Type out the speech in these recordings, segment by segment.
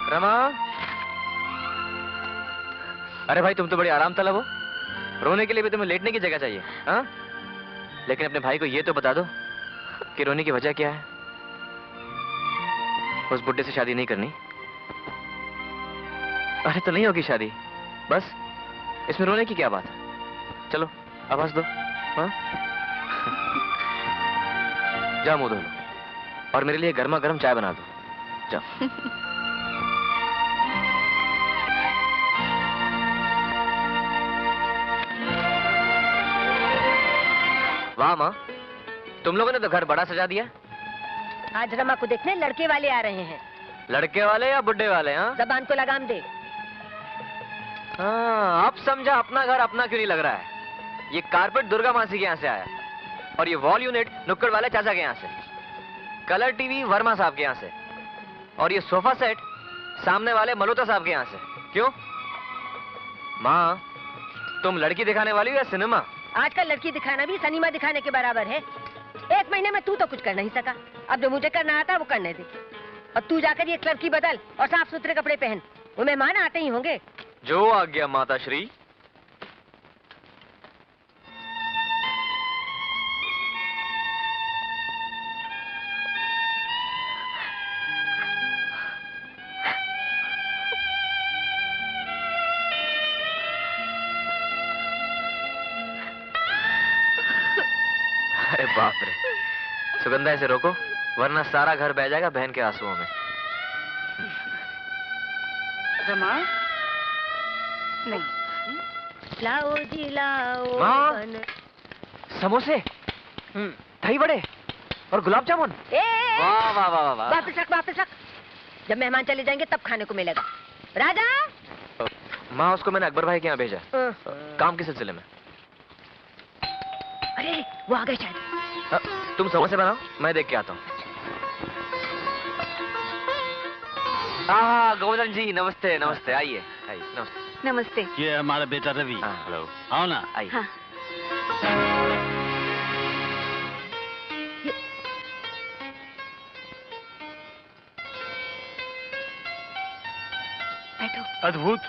रमा, अरे भाई तुम तो बड़ी आराम तलब हो। रोने के लिए भी तुम्हें लेटने की जगह चाहिए, हाँ? लेकिन अपने भाई को ये तो बता दो कि रोने की वजह क्या है। उस बुड्ढे से शादी नहीं करनी। अरे तो नहीं होगी शादी, बस इसमें रोने की क्या बात है। चलो अब हंस दो, हाँ? जाओ मुंह धो लो और मेरे लिए गर्मा गर्म चाय बना दो, जाओ। वाह माँ, तुम लोगों ने तो घर बड़ा सजा दिया। आज रमा को देखने लड़के वाले आ रहे हैं। लड़के वाले या बुड्ढे वाले? हाँ, जबान को लगाम दे। हाँ, अब समझा अपना घर अपना क्यों नहीं लग रहा है। ये कारपेट दुर्गा मासी के यहाँ से आया और ये वॉल यूनिट नुक्कड़ वाले चाचा के यहाँ से, कलर टीवी वर्मा साहब के यहाँ से और ये सोफा सेट सामने वाले मल्होत्रा साहब के यहाँ से। क्यों माँ, तुम लड़की दिखाने वाली हो या सिनेमा? आजकल लड़की दिखाना भी सिनेमा दिखाने के बराबर है। एक महीने में तू तो कुछ कर नहीं सका, अब जो मुझे करना आता वो करने दे। और तू जाकर ये क्लर्की बदल और साफ सुथरे कपड़े पहन, वो मेहमान आते ही होंगे। जो आ गया माता श्री। अरे बाप रे, सुगंधा इसे रोको वरना सारा घर बह जाएगा बहन के आंसुओं में। रमा, नहीं। लाओ जी लाओ। माँ, समोसे, दही बड़े और गुलाब जामुन। वाह वाह वाह वाह। वापस रख, वापस रख। जब मेहमान चले जाएंगे तब खाने को मिलेगा। राजा। माँ, उसको मैंने अकबर भाई के यहाँ भेजा, काम के सिलसिले में। अरे वो आ गए शायद। तुम समोसे बनाओ, मैं देख के आता हूँ। गोवर्धन जी नमस्ते। नमस्ते, आइए आइए। नमस्ते। नमस्ते। ये हमारा बेटा रवि। हेलो। आओ ना, आइए। हाँ। बैठो। अद्भुत,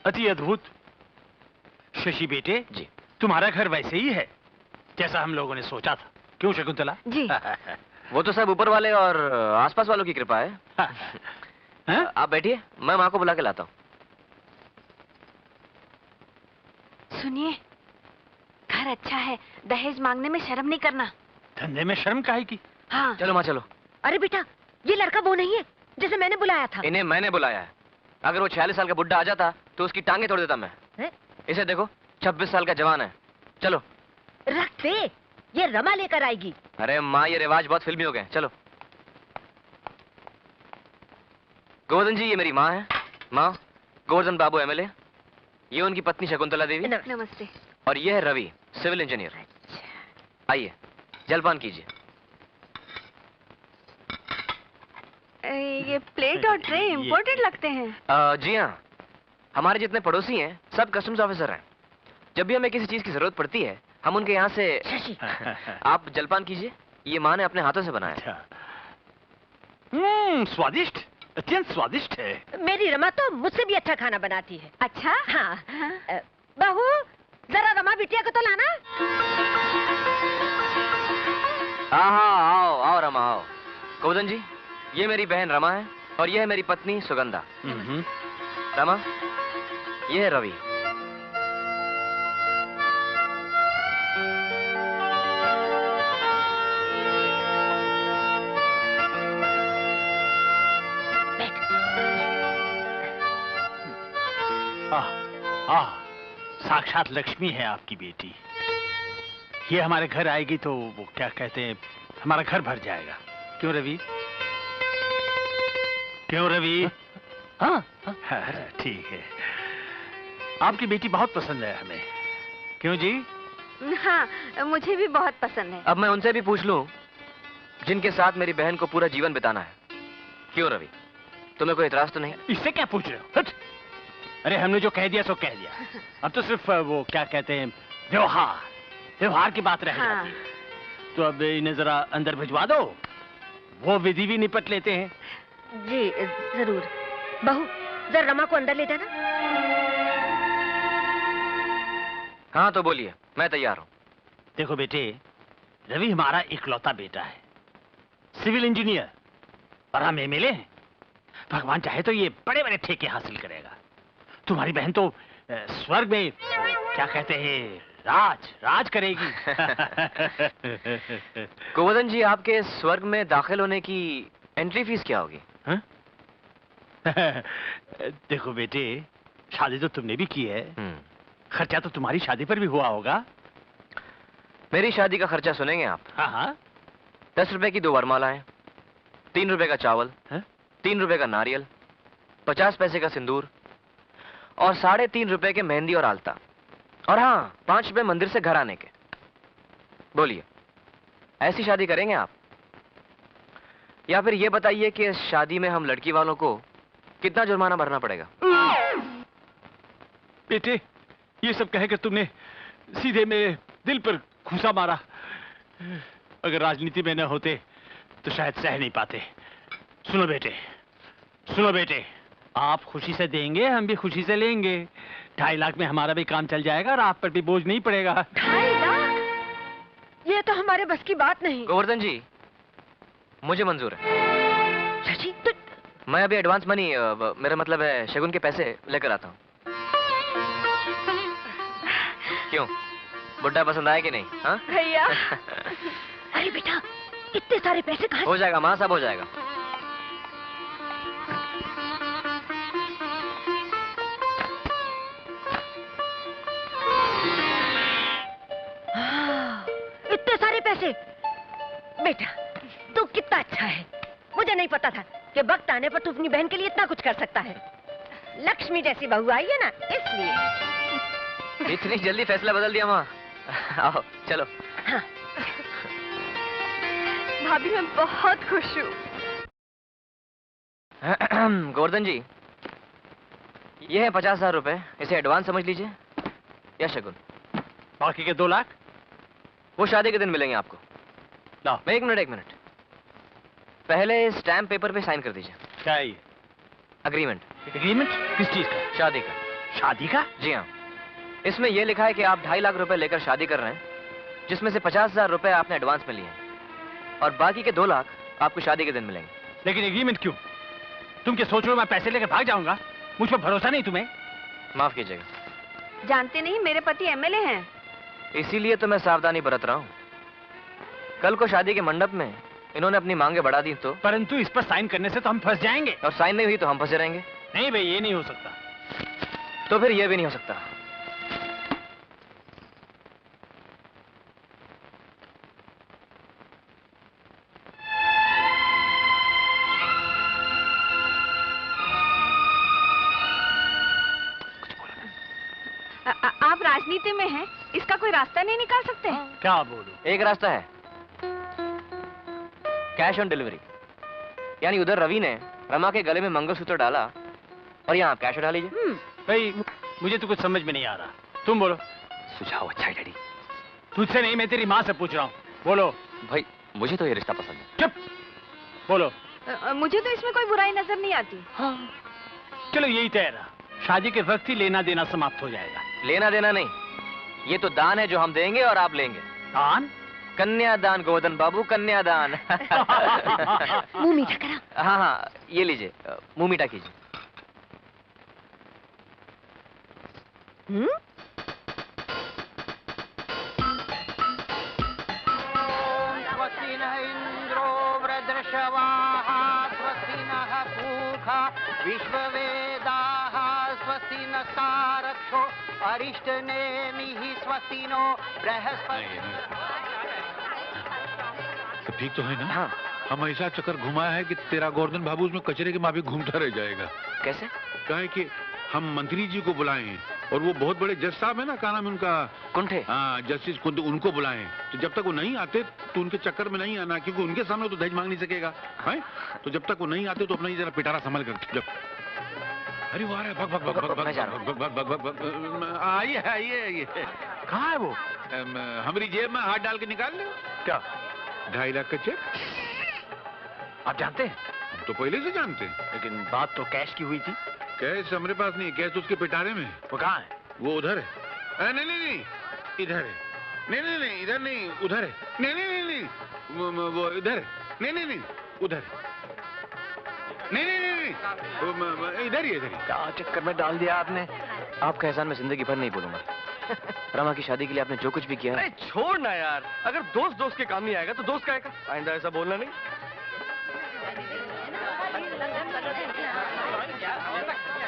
अति अद्भुत। शशि बेटे जी, तुम्हारा घर वैसे ही है जैसा हम लोगों ने सोचा था। क्यों शकुंतला? जी। वो तो सब ऊपर वाले और आसपास वालों की कृपा है। आप बैठिए, मैं माँ को बुला के लाता हूँ। सुनिए, घर अच्छा है, दहेज मांगने में शर्म नहीं करना। धंधे में शर्म काहे की? हाँ। चलो माँ चलो। अरे बेटा, ये लड़का वो नहीं है जिसे मैंने बुलाया था। इन्हें मैंने बुलाया है। अगर वो 46 साल का बुड्ढा आ जाता तो उसकी टांगे तोड़ देता मैं। इसे देखो, 26 साल का जवान है। चलो रख दे, ये रमा लेकर आएगी। अरे माँ, ये रिवाज बहुत फिल्मी हो गए। चलो। गोवर्धन जी, ये मेरी माँ है। माँ, गोवर्धन बाबू एमएलए, ये उनकी पत्नी शकुंतला देवी। नमस्ते। और ये है रवि, सिविल इंजीनियर। आइए, जलपान कीजिए। ये प्लेट और ट्रे इम्पोर्टेड लगते हैं। जी हाँ, हमारे जितने पड़ोसी हैं सब कस्टम्स ऑफिसर हैं। जब भी हमें किसी चीज की जरूरत पड़ती है हम उनके यहाँ से। आप जलपान कीजिए, ये माँ ने अपने हाथों से बनाया। स्वादिष्ट, अत्यंत स्वादिष्ट है। मेरी रमा तो मुझसे भी अच्छा खाना बनाती है। अच्छा? हाँ। बहू, जरा रमा बिटिया को तो लाना। हाँ, आओ आओ रमा आओ। गोवर्धन जी, ये मेरी बहन रमा है और ये है मेरी पत्नी सुगंधा। रमा, ये है रवि। साक्षात लक्ष्मी है आपकी बेटी। ये हमारे घर आएगी तो वो क्या कहते हैं, हमारा घर भर जाएगा। क्यों रवि? क्यों रवि? हाँ, ठीक है। आपकी बेटी बहुत पसंद है हमें। क्यों जी? हाँ, मुझे भी बहुत पसंद है। अब मैं उनसे भी पूछ लूं जिनके साथ मेरी बहन को पूरा जीवन बिताना है। क्यों रवि, तुम्हें कोई इतराज तो नहीं? इससे क्या पूछ रहे हो? हट! अरे हमने जो कह दिया सो कह दिया। अब तो सिर्फ वो क्या कहते हैं, व्यवहार की बात रह जाती है। तो अब इन्हें जरा अंदर भिजवा दो, वो विधि भी निपट लेते हैं। जी जरूर। बहू, जरा रमा को अंदर ले जाना। हाँ तो बोलिए, मैं तैयार हूँ। देखो बेटे, रवि हमारा इकलौता बेटा है, सिविल इंजीनियर, और हम एमएलए हैं। भगवान चाहे तो ये बड़े बड़े ठेके हासिल करेगा। तुम्हारी बहन तो स्वर्ग में क्या कहते हैं, राज करेगी। गोवर्धन जी, आपके स्वर्ग में दाखिल होने की एंट्री फीस क्या होगी? देखो बेटे, शादी तो तुमने भी की है, खर्चा तो तुम्हारी शादी पर भी हुआ होगा। मेरी शादी का खर्चा सुनेंगे आप? हाँ। 10 रुपए की 2 वरमालाएं, 3 रुपए का चावल, 3 रुपए का नारियल, 50 पैसे का सिंदूर और 3.5 रुपए के मेहंदी और आलता, और हाँ 5 रुपए मंदिर से घर आने के। बोलिए, ऐसी शादी करेंगे आप? या फिर ये बताइए कि इस शादी में हम लड़की वालों को कितना जुर्माना भरना पड़ेगा? बेटे, ये सब कहकर तुमने सीधे मेरे दिल पर घूंसा मारा। अगर राजनीति में न होते तो शायद सह नहीं पाते। सुनो बेटे, आप खुशी से देंगे, हम भी खुशी से लेंगे। 2.5 लाख में हमारा भी काम चल जाएगा और आप पर भी बोझ नहीं पड़ेगा। 2.5 लाख? ये तो हमारे बस की बात नहीं। गोवर्धन जी, मुझे मंजूर है। शशि, तो मैं अभी एडवांस मनी, मेरा मतलब है शगुन के पैसे लेकर आता हूँ। क्यों, बुड्ढा पसंद आया कि नहीं? हाँ भैया। अरे बेटा, इतने सारे पैसे कहाँ से? हो जाएगा माँ, सब हो जाएगा। इतने सारे पैसे? बेटा, तू कितना अच्छा है। मुझे नहीं पता था कि वक्त आने पर तू अपनी बहन के लिए इतना कुछ कर सकता है। लक्ष्मी जैसी बहू आई है ना, इसलिए। इतनी जल्दी फैसला बदल दिया माँ? आओ चलो। हाँ। भाभी, मैं बहुत खुश हूँ। गोवर्धन जी, ये है 50,000 रुपए, इसे एडवांस समझ लीजिए, या शगुन। बाकी के 2 लाख वो शादी के दिन मिलेंगे आपको। लाओ। एक मिनट, पहले स्टैम्प पेपर पे साइन कर दीजिए। क्या है ये? अग्रीमेंट। एग्रीमेंट किस चीज का? शादी का। शादी का? जी हाँ, इसमें यह लिखा है कि आप 2.5 लाख रुपए लेकर शादी कर रहे हैं, जिसमें से 50,000 रुपए आपने एडवांस में लिए हैं, और बाकी के 2 लाख आपको शादी के दिन मिलेंगे। लेकिन एग्रीमेंट क्यों? तुम क्या सोच रहे हो मैं पैसे लेकर भाग जाऊंगा? मुझ पर भरोसा नहीं तुम्हें? माफ कीजिएगा, जानते नहीं, मेरे पति एमएलए हैं। इसीलिए तो मैं सावधानी बरत रहा हूँ। कल को शादी के मंडप में इन्होंने अपनी मांगे बढ़ा दी तो? परंतु इस पर साइन करने से तो हम फंस जाएंगे। और साइन नहीं हुई तो हम फंसे रहेंगे। नहीं भाई, ये नहीं हो सकता। तो फिर ये भी नहीं हो सकता। आप राजनीति में हैं, इसका कोई रास्ता नहीं निकाल सकते? क्या बोलूं? एक रास्ता है, कैश ऑन डिलीवरी। यानी उधर रवि ने रमा के गले में मंगलसूत्र डाला और यहाँ आप कैश उठा लीजिए। भाई, मुझे तो कुछ समझ में नहीं आ रहा। तुम बोलो। सुझाव अच्छा है डैडी। तुझसे नहीं, मैं तेरी माँ से पूछ रहा हूँ। बोलो। भाई, मुझे तो ये रिश्ता पसंद है। चुप। बोलो। मुझे तो इसमें कोई बुराई नजर नहीं आती। हाँ। चलो यही तय रहा, शादी के वक्त ही लेना देना समाप्त हो जाएगा। लेना देना नहीं, ये तो दान है जो हम देंगे और आप लेंगे। दान? कन्यादान गोवर्धन बाबू, कन्यादान। मुंह मीठा करा। हाँ, ये लीजिए, मुंह मीठा कीजिए। स्वस्ति नः इंद्रो वृद्धश्रवाः स्वस्ति नः पूषा विश्ववेदाः स्वस्ति नः सारक्षो अरिष्टनेमिः स्वस्ति नो बृहस्पति। तो ठीक तो है ना? हाँ। हम ऐसा चक्कर घुमाया है कि तेरा गोवर्धन बाबू उसमें कचरे के माफी घूमता रह जाएगा। कैसे? क्या है कि हम मंत्री जी को बुलाए हैं और वो बहुत बड़े जज साहब है ना, क्या नाम है उनका? कुंठे। हाँ, जस्टिस कुंठे, उनको बुलाए हैं। तो जब तक वो नहीं आते तो उनके चक्कर में नहीं आना, क्योंकि उनके सामने तो दहेज मांग नहीं सकेगा है। तो जब तक वो नहीं आते तो अपना ही जरा पिटारा संभाल कर। जब अरे वो आ रहा है, भग भग भग भग मैं जा रहा हूं। भग भग भग भग भग। आइए आइए आइए। कहाँ है वो? हमारी जेब में हाथ डाल के निकाल लो। क्या? 2.5 लाख का चेक। आप जानते हैं? तो पहले से जानते हैं। लेकिन बात तो कैश की हुई थी। कैश हमारे पास नहीं, कैश तो उसके पिटारे में। वो कहाँ है? वो उधर है। नहीं नहीं नहीं, इधर है। नहीं नहीं नहीं, इधर नहीं, उधर है। नहीं नहीं नहीं नहीं, वो इधर है। नहीं नहीं नहीं, उधर है। नहीं नहीं नहीं नहीं, इधर ही, इधर ही। क्या चक्कर में डाल दिया आपने। आपका एहसान मैं जिंदगी भर नहीं भूलूंगा। रमा की शादी के लिए आपने जो कुछ भी किया है। अरे छोड़ ना यार, अगर दोस्त दोस्त के काम नहीं आएगा तो दोस्त का आएगा। आइंदा ऐसा बोलना नहीं।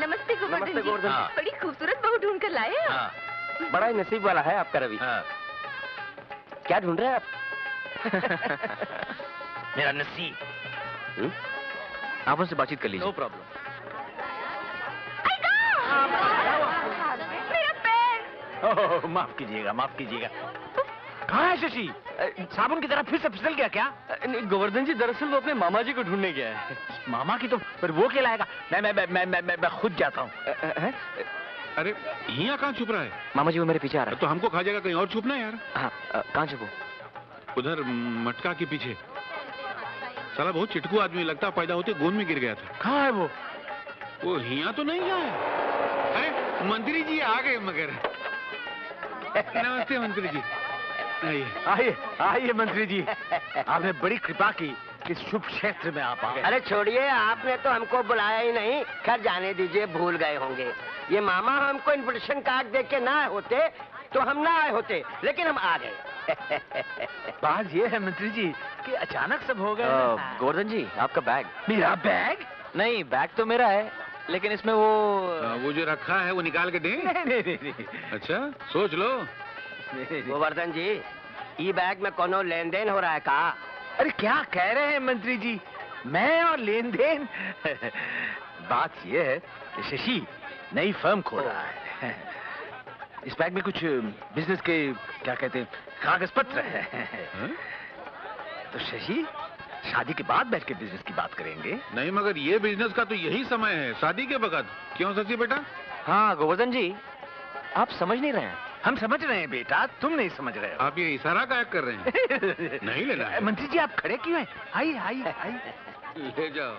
नमस्ते गोवर्धन जी। हाँ। बड़ी खूबसूरत बहू ढूंढ कर लाए हो। हाँ। बड़ा ही नसीब वाला है आपका रवि। हाँ। क्या ढूंढ रहे हैं आप? मेरा नसीब। आप उनसे बातचीत कर लीजिए। No problem. मेरा पैर। ओह, माफ कीजिएगा, माफ कीजिएगा। कहाँ है शशि? साबुन की तरह फिर से फिसल गया क्या? नहीं गोवर्धन जी, दरअसल वो अपने मामा जी को ढूंढने गया है। मामा की तो फिर वो क्या लाएगा? मैं खुद जाता हूँ। अरे यहाँ कहाँ छुप रहा है? मामा जी वो मेरे पीछे आ रहा तो हमको खा जाएगा, कहीं और छुपना है यार। है। हाँ, कहाँ छुपो? उधर मटका के पीछे। साला बहुत चिटकू आदमी, लगता पैदा होते गोंद में गिर गया था। कहाँ है वो? वो हिया तो नहीं है। अरे मंत्री जी आ गए मगर। नमस्ते मंत्री जी। आइए आइए आइए मंत्री जी, आपने बड़ी कृपा की कि शुभ क्षेत्र में आप आ गए। अरे छोड़िए, आपने तो हमको बुलाया ही नहीं। खैर जाने दीजिए, भूल गए होंगे। ये मामा हमको इनविटेशन कार्ड दे के ना होते तो हम ना आए होते, लेकिन हम आ गए। बात ये है मंत्री जी कि अचानक सब हो गए। गोवर्धन जी, आपका बैग। मेरा बैग? नहीं, बैग तो मेरा है, लेकिन इसमें वो वो जो रखा है वो निकाल के दें। नहीं। अच्छा सोच लो। गोवर्धन जी, ई बैग में कोनो लेन देन हो रहा है का? अरे क्या कह रहे हैं मंत्री जी, मैं और लेन देन? बात यह है कि शशि नई फर्म खोल रहा है। इस बैग में कुछ बिजनेस के क्या कहते हैं कागज पत्र है। तो शशि शादी के बाद बैठ के बिजनेस की बात करेंगे। नहीं मगर ये बिजनेस का तो यही समय है, शादी के वक्त। क्यों शशि बेटा? हाँ गोवर्धन जी, आप समझ नहीं रहे हैं। हम समझ रहे हैं बेटा, तुम नहीं समझ रहे हो। आप ये इशारा काहे कर रहे हैं? नहीं लेना है। मंत्री जी आप खड़े क्यों हैं? आइए आइए आइए। ले जाओ।